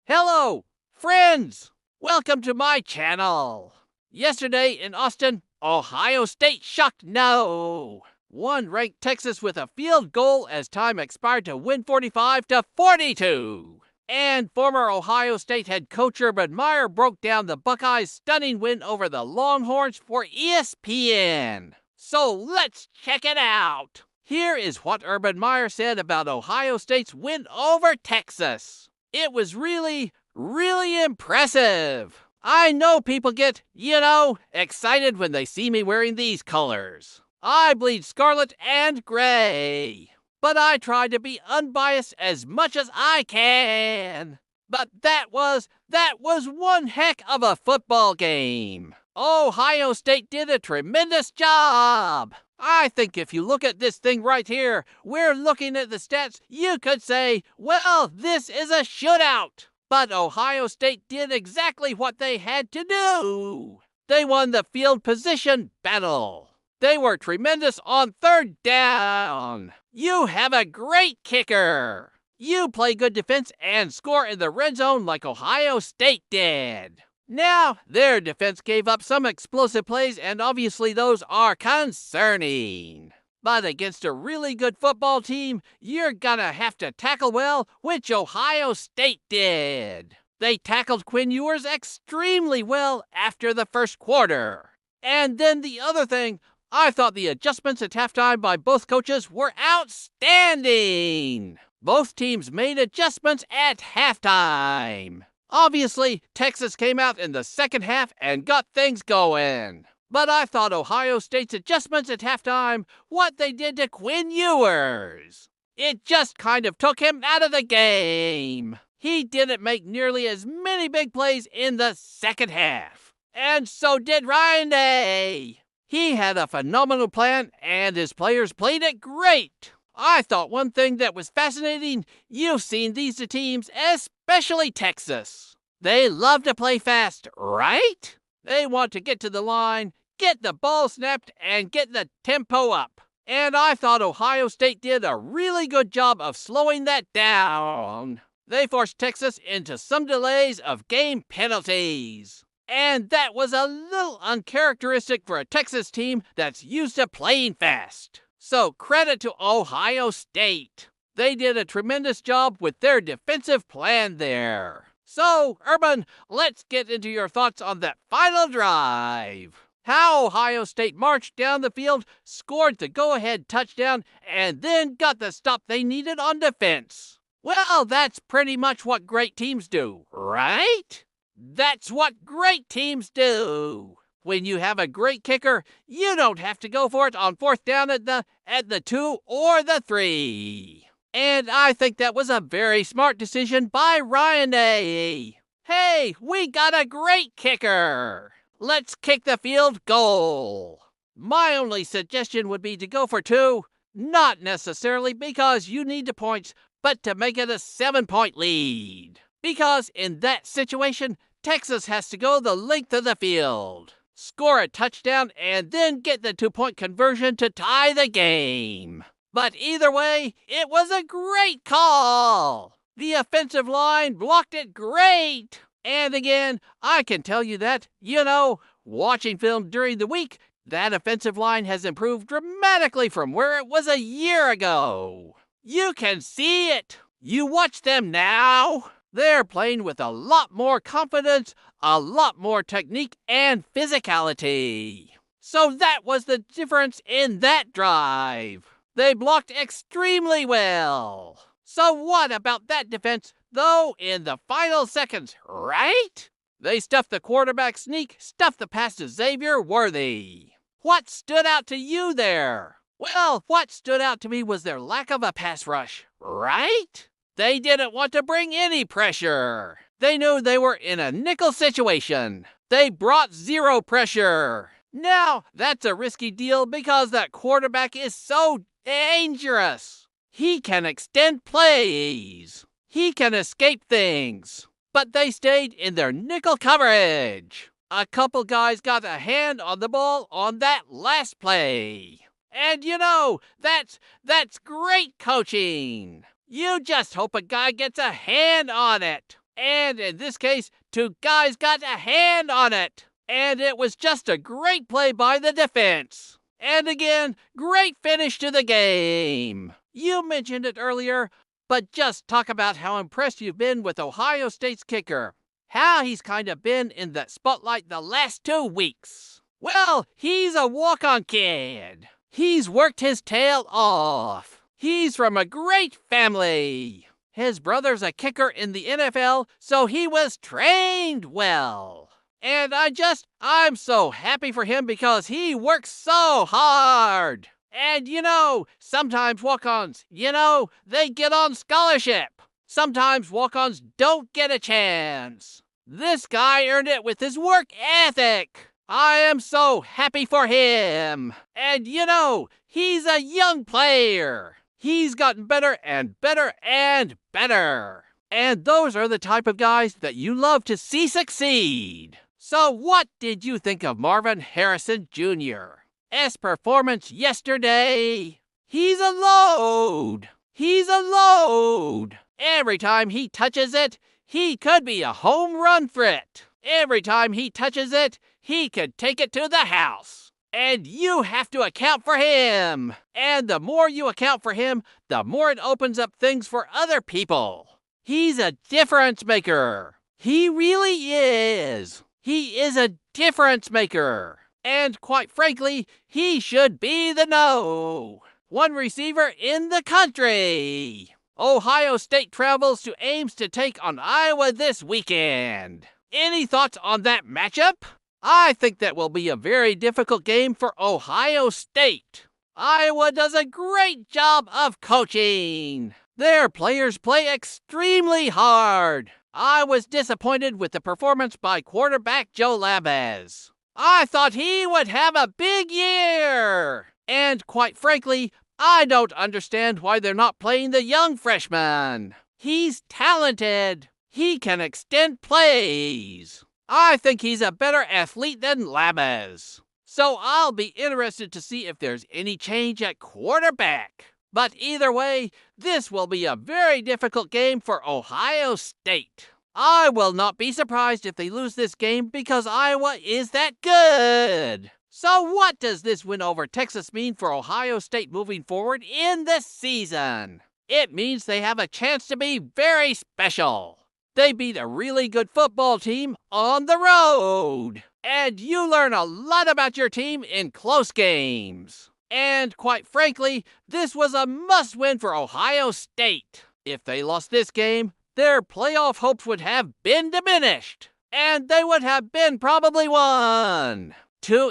Hello, friends! Welcome to my channel. Yesterday in Austin, Ohio State shocked no one ranked Texas with a field goal as time expired to win 45-42. And former Ohio State head coach Urban Meyer broke down the Buckeyes' stunning win over the Longhorns for ESPN. So let's check it out. Here is what Urban Meyer said about Ohio State's win over Texas. It was really impressive. I know people get, excited when they see me wearing these colors. I bleed scarlet and gray. But I try to be unbiased as much as I can. But that was one heck of a football game. Ohio State did a tremendous job. I think if you look at this thing right here, we're looking at the stats, you could say, well, this is a shootout. But Ohio State did exactly what they had to do. They won the field position battle. They were tremendous on third down. You have a great kicker. You play good defense and score in the red zone like Ohio State did. Now, their defense gave up some explosive plays, and obviously those are concerning. But against a really good football team, you're gonna have to tackle well, which Ohio State did. They tackled Quinn Ewers extremely well after the first quarter. And then the other thing, I thought the adjustments at halftime by both coaches were outstanding. Both teams made adjustments at halftime. Obviously, Texas came out in the second half and got things going. But I thought Ohio State's adjustments at halftime, what they did to Quinn Ewers, it just kind of took him out of the game. He didn't make nearly as many big plays in the second half. And so did Ryan Day. He had a phenomenal plan and his players played it great. I thought one thing that was fascinating, you've seen these two teams, especially Texas. They love to play fast, right? They want to get to the line, get the ball snapped, and get the tempo up. And I thought Ohio State did a really good job of slowing that down. They forced Texas into some delays of game penalties. And that was a little uncharacteristic for a Texas team that's used to playing fast. So credit to Ohio State. They did a tremendous job with their defensive plan there. So, Urban, let's get into your thoughts on that final drive. How Ohio State marched down the field, scored the go-ahead touchdown, and then got the stop they needed on defense. Well, that's pretty much what great teams do, right? That's what great teams do. When you have a great kicker, you don't have to go for it on fourth down at the 2 or the 3. And I think that was a very smart decision by Ryan Day. Hey, we got a great kicker. Let's kick the field goal. My only suggestion would be to go for 2, not necessarily because you need the points, but to make it a 7-point lead. Because in that situation, Texas has to go the length of the field, score a touchdown, and then get the 2-point conversion to tie the game. But either way, it was a great call. The offensive line blocked it great. And again, I can tell you that, watching film during the week, that offensive line has improved dramatically from where it was a year ago. You can see it. You watch them now. They're playing with a lot more confidence, a lot more technique, and physicality. So that was the difference in that drive. They blocked extremely well. So what about that defense, though, in the final seconds, right? They stuffed the quarterback sneak, stuffed the pass to Xavier Worthy. What stood out to you there? Well, what stood out to me was their lack of a pass rush, right? They didn't want to bring any pressure. They knew they were in a nickel situation. They brought zero pressure. Now, that's a risky deal because that quarterback is so dangerous. He can extend plays. He can escape things. But they stayed in their nickel coverage. A couple guys got a hand on the ball on that last play. And that's great coaching. You just hope a guy gets a hand on it. And in this case, two guys got a hand on it. And it was just a great play by the defense. And again, great finish to the game. You mentioned it earlier, but just talk about how impressed you've been with Ohio State's kicker. How he's kind of been in the spotlight the last 2 weeks. Well, he's a walk-on kid. He's worked his tail off. He's from a great family. His brother's a kicker in the NFL, so he was trained well. And I'm so happy for him because he works so hard. And sometimes walk-ons, they get on scholarship. Sometimes walk-ons don't get a chance. This guy earned it with his work ethic. I am so happy for him. And he's a young player. He's gotten better and better and better. And those are the type of guys that you love to see succeed. So what did you think of Marvin Harrison Jr.'s performance yesterday? He's a load. He's a load. Every time he touches it, he could be a home run threat. Every time he touches it, he could take it to the house. And you have to account for him. And the more you account for him, the more it opens up things for other people. He's a difference maker. He really is. He is a difference maker. And quite frankly, he should be the #1 receiver in the country. Ohio State travels to Ames to take on Iowa this weekend. Any thoughts on that matchup? I think that will be a very difficult game for Ohio State. Iowa does a great job of coaching. Their players play extremely hard. I was disappointed with the performance by quarterback Joe Labez. I thought he would have a big year. And quite frankly, I don't understand why they're not playing the young freshman. He's talented. He can extend plays. I think he's a better athlete than Labez. So I'll be interested to see if there's any change at quarterback. But either way, this will be a very difficult game for Ohio State. I will not be surprised if they lose this game because Iowa is that good. So what does this win over Texas mean for Ohio State moving forward in the season? It means they have a chance to be very special. They beat a really good football team on the road. And you learn a lot about your team in close games. And quite frankly, this was a must-win for Ohio State. If they lost this game, their playoff hopes would have been diminished. And they would have been probably 1-2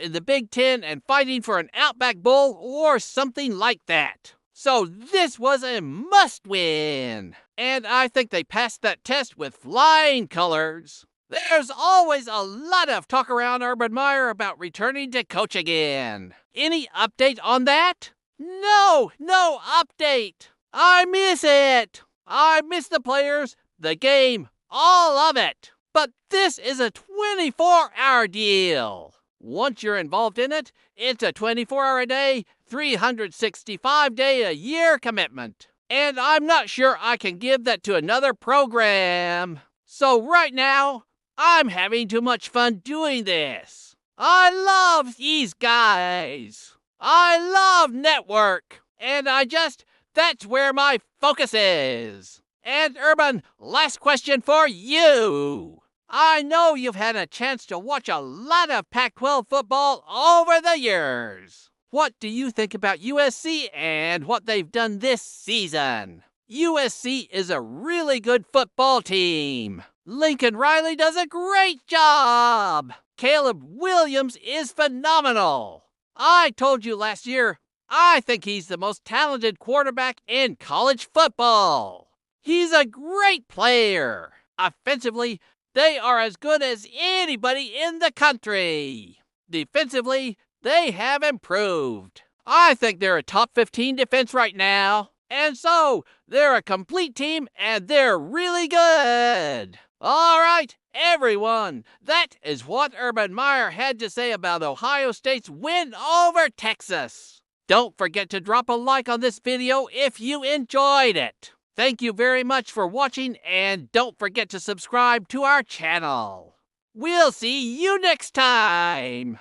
in the Big Ten and fighting for an Outback Bowl or something like that. So this was a must-win. And I think they passed that test with flying colors. There's always a lot of talk around Urban Meyer about returning to coach again. Any update on that? No update. I miss it. I miss the players, the game, all of it. But this is a 24-hour deal. Once you're involved in it, it's a 24-hour-a-day, 365-day-a-year commitment. And I'm not sure I can give that to another program. So right now, I'm having too much fun doing this. I love these guys. I love network. And that's where my focus is. And Urban, last question for you. I know you've had a chance to watch a lot of Pac-12 football over the years. What do you think about USC and what they've done this season? USC is a really good football team. Lincoln Riley does a great job. Caleb Williams is phenomenal. I told you last year, I think he's the most talented quarterback in college football. He's a great player. Offensively, they are as good as anybody in the country. Defensively, they have improved. I think they're a top 15 defense right now. And so, they're a complete team and they're really good. All right, everyone, that is what Urban Meyer had to say about Ohio State's win over Texas. Don't forget to drop a like on this video if you enjoyed it. Thank you very much for watching, and don't forget to subscribe to our channel. We'll see you next time!